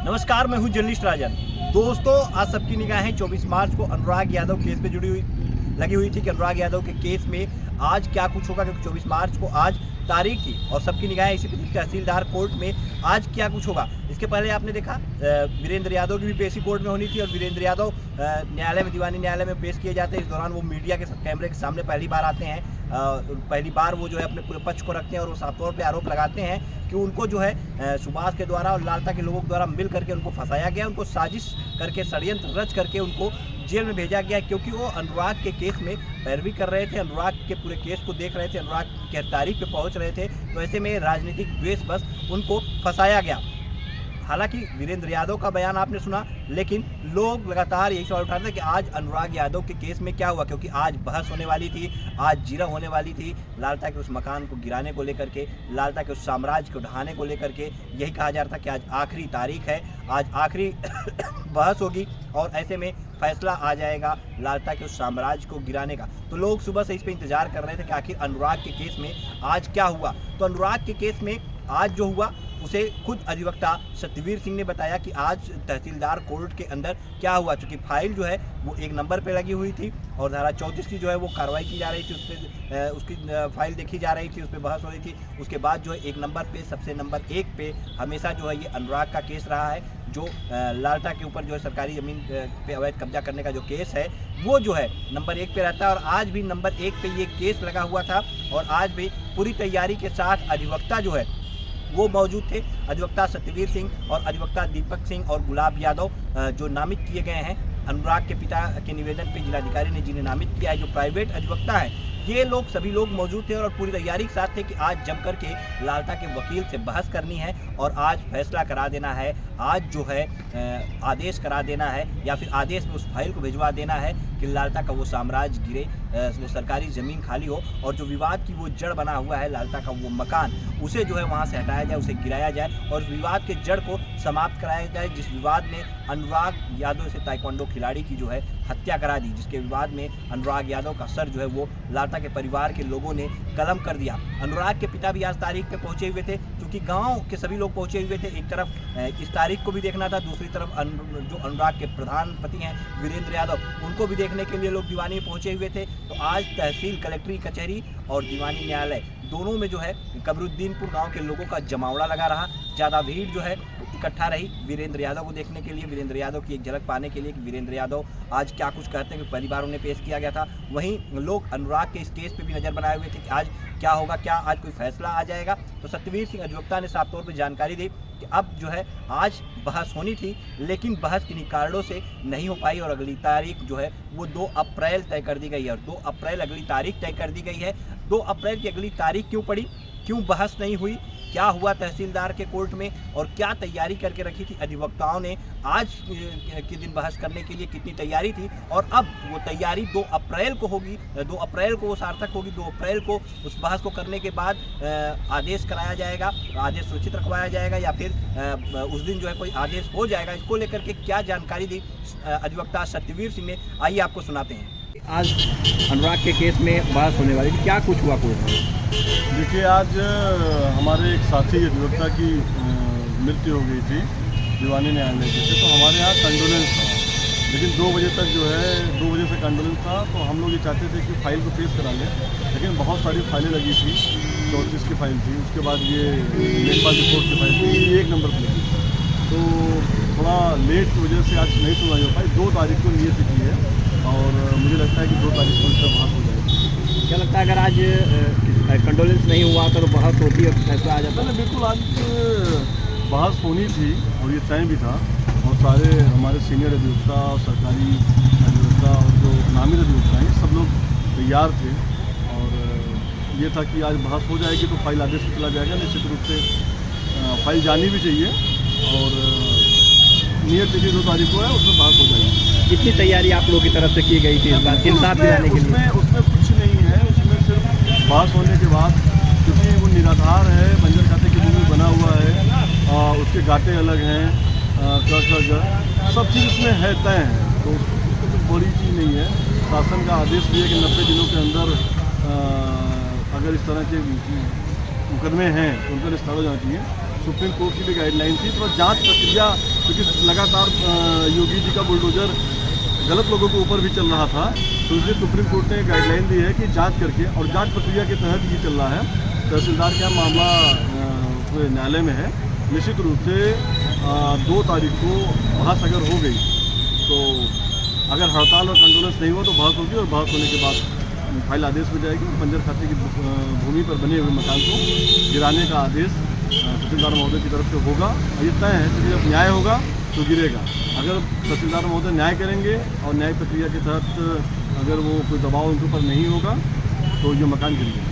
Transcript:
नमस्कार, मैं हूं जर्नलिस्ट राजन। दोस्तों, आज सबकी निगाहें 24 मार्च को अनुराग यादव केस पे लगी हुई थी कि अनुराग यादव के केस में आज क्या कुछ होगा, क्योंकि 24 मार्च को आज तारीख थी और सबकी निगाहें इसी पर तहसीलदार कोर्ट में आज क्या कुछ होगा। इसके पहले आपने देखा वीरेंद्र यादव की भी पेशी कोर्ट में होनी थी और वीरेंद्र यादव न्यायालय में, दीवानी न्यायालय में पेश किए जाते हैं। इस दौरान वो मीडिया के कैमरे के सामने पहली बार आते हैं। पहली बार वो जो है अपने पूरे पक्ष को रखते हैं और वो साफ तौर पे आरोप लगाते हैं कि उनको जो है सुभाष के द्वारा और लालता के लोगों के द्वारा मिल करके उनको फंसाया गया, उनको साजिश करके, षड्यंत्र रच करके उनको जेल में भेजा गया, क्योंकि वो अनुराग के केस में पैरवी कर रहे थे, अनुराग के पूरे केस को देख रहे थे, अनुराग की तारीख पे पहुंच रहे थे। तो ऐसे में राजनीतिक द्वेष बस उनको फंसाया गया। हालांकि वीरेंद्र यादव का बयान आपने सुना, लेकिन लोग लगातार यही सवाल उठा रहे थे कि आज अनुराग यादव के केस में क्या हुआ, क्योंकि आज बहस होने वाली थी, आज जीरा होने वाली थी लालता के उस मकान को गिराने को लेकर के, लालता के उस साम्राज्य को ढहाने को लेकर के। यही कहा जा रहा था कि आज आखिरी तारीख है, आज आखिरी बहस होगी और ऐसे में फैसला आ जाएगा लालता के उस साम्राज्य को गिराने का। तो लोग सुबह से इस पर इंतजार कर रहे थे कि आखिर अनुराग के केस में आज क्या हुआ। तो अनुराग के केस में आज जो हुआ उसे खुद अधिवक्ता सत्यवीर सिंह ने बताया कि आज तहसीलदार कोर्ट के अंदर क्या हुआ। चूँकि फाइल जो है वो एक नंबर पे लगी हुई थी और धारा 34 की जो है वो कार्रवाई की जा रही थी, उस पर उसकी फाइल देखी जा रही थी, उस पर बहस हो रही थी। उसके बाद जो है एक नंबर पे, सबसे नंबर 1 पे हमेशा जो है ये अनुराग का केस रहा है, जो लालता के ऊपर जो है सरकारी ज़मीन पे अवैध कब्जा करने का जो केस है वो जो है नंबर 1 पे रहता है। और आज भी नंबर 1 पे ये केस लगा हुआ था और आज भी पूरी तैयारी के साथ अधिवक्ता जो है वो मौजूद थे। अधिवक्ता सत्यवीर सिंह और अधिवक्ता दीपक सिंह और गुलाब यादव जो नामित किए गए हैं अनुराग के पिता के निवेदन पे जिलाधिकारी ने जिन्हें नामित किया है, जो प्राइवेट अधिवक्ता है, ये लोग सभी लोग मौजूद थे और पूरी तैयारी के साथ थे कि आज जम करके लालता के वकील से बहस करनी है और आज फैसला करा देना है। आज जो है आदेश करा देना है या फिर आदेश में उस फाइल को भिजवा देना है कि लालता का वो साम्राज्य गिरे, वो सरकारी ज़मीन खाली हो और जो विवाद की वो जड़ बना हुआ है लालता का वो मकान, उसे जो है वहाँ से हटाया जाए, उसे गिराया जाए और विवाद के जड़ को समाप्त कराया जाए। जिस विवाद में अनुराग यादव से ताइक्वांडो खिलाड़ी की जो है हत्या करा दी, जिसके विवाद में अनुराग यादव का सर जो है वो लालता के परिवार के लोगों ने कलम कर दिया। अनुराग के पिता भी आज तारीख पे पहुंचे हुए थे, क्योंकि गांव के सभी लोग पहुंचे हुए थे। एक तरफ इस तारीख को भी देखना था, दूसरी तरफ जो अनुराग के प्रधान पति हैं वीरेंद्र यादव, उनको भी देखने के लिए लोग दीवानी में पहुंचे हुए थे। तो आज तहसील कलेक्ट्री कचहरी और दीवानी न्यायालय दोनों में जो है कबरुद्दीनपुर गांव के लोगों का जमावड़ा लगा रहा। ज़्यादा भीड़ जो है इकट्ठा रही वीरेंद्र यादव को देखने के लिए, वीरेंद्र यादव की एक झलक पाने के लिए कि वीरेंद्र यादव आज क्या कुछ कहते हैं, कि पहली बार उन्हें पेश किया गया था। वहीं लोग अनुराग के इस केस पे भी नज़र बनाए हुए थे कि आज क्या होगा, क्या आज कोई फैसला आ जाएगा। तो सत्यवीर सिंह अधिवक्ता ने साफ तौर पर जानकारी दी कि अब जो है आज बहस होनी थी, लेकिन बहस किन्हीं कारणों से नहीं हो पाई और अगली तारीख जो है वो 2 अप्रैल तय कर दी गई है और 2 अप्रैल अगली तारीख तय कर दी गई है। 2 अप्रैल की अगली तारीख क्यों पड़ी, क्यों बहस नहीं हुई, क्या हुआ तहसीलदार के कोर्ट में और क्या तैयारी करके रखी थी अधिवक्ताओं ने आज के दिन बहस करने के लिए, कितनी तैयारी थी और अब वो तैयारी 2 अप्रैल को होगी, 2 अप्रैल को वो सार्थक होगी। 2 अप्रैल को उस बहस को करने के बाद आदेश कराया जाएगा, आदेश सुरक्षित रखवाया जाएगा या फिर उस दिन जो है कोई आदेश हो जाएगा। इसको लेकर के क्या जानकारी दी अधिवक्ता सत्यवीर सिंह ने, आइए आपको सुनाते हैं। आज अनुराग के केस में बहस होने वाली थी, क्या कुछ हुआ कोर्ट में? देखिए, आज हमारे एक साथी अधिवक्ता की मृत्यु हो गई थी दीवानी न्यायालय से, तो हमारे यहाँ कंडोलेंस था, लेकिन 2 बजे तक जो है 2 बजे से कंडोलेंस था। तो हम लोग ये चाहते थे कि फाइल को पेश करा लें, लेकिन बहुत सारी फाइलें लगी थी, 34 की फाइल थी, उसके बाद ये लेखपाल रिपोर्ट की फाइल थी, ये 1 नंबर पर लगी। तो थोड़ा लेट की वजह से आज नहीं सुनाई हो पाई। 2 तारीख को नियत की है और मुझे लगता है कि 2 तारीख को इसका बहस हो जाएगी। क्या लगता है अगर आज कंडोलेंस नहीं हुआ तो बहस होती है, फैसला आ जाता? बिल्कुल, आज बहस होनी थी और ये तय भी था और सारे हमारे सीनियर अधिवक्ता और सरकारी अधिवक्ता और जो नामित अधिवक्ता हैं सब लोग तैयार थे और ये था कि आज बहस हो जाएगी तो फाइल आदेश में चला जाएगा। निश्चित रूप से फाइल जानी भी चाहिए और नियत देखिए 2 तारीख को है, उसमें बहस हो जाएगी। कितनी तैयारी आप लोगों की तरफ से की गई थी इस बात इंसाफ दिलाने के लिए? उसमें कुछ नहीं है, उसमें सिर्फ बहस होने के बाद, क्योंकि वो निराधार है, बंजर खाते की भूमि बना हुआ है, उसके गाटे अलग हैं, सब चीज़ उसमें है, तय है, तो उसमें कुछ बड़ी चीज़ नहीं है। शासन का आदेश भी है कि 90 दिनों के अंदर अगर इस तरह के मुकदमे हैं तो उनका निस्तारा हो जाना चाहिए। सुप्रीम कोर्ट की भी गाइडलाइन थी, तो जांच प्रक्रिया, क्योंकि लगातार योगी जी का बुलडोजर गलत लोगों के ऊपर भी चल रहा था, तो इसलिए सुप्रीम कोर्ट ने गाइडलाइन दी है कि जांच करके, और जांच प्रक्रिया के तहत ये चल रहा है। तहसीलदार का मामला न्यायालय में है। निश्चित रूप से 2 तारीख को बहस अगर हो गई, तो अगर हड़ताल और कंडोलेंस नहीं हुआ तो बहस होगी, और बहस होने के बाद फाइल आदेश में जाएगी। बंजर खाते की भूमि पर बने हुए मकान को गिराने का आदेश तहसीलदार महोदय की तरफ से होगा, और ये तय है कि जब न्याय होगा तो गिरेगा। अगर तहसीलदार महोदय न्याय करेंगे और न्याय प्रक्रिया के तहत अगर वो कोई दबाव उनके ऊपर नहीं होगा तो ये मकान गिरेगा।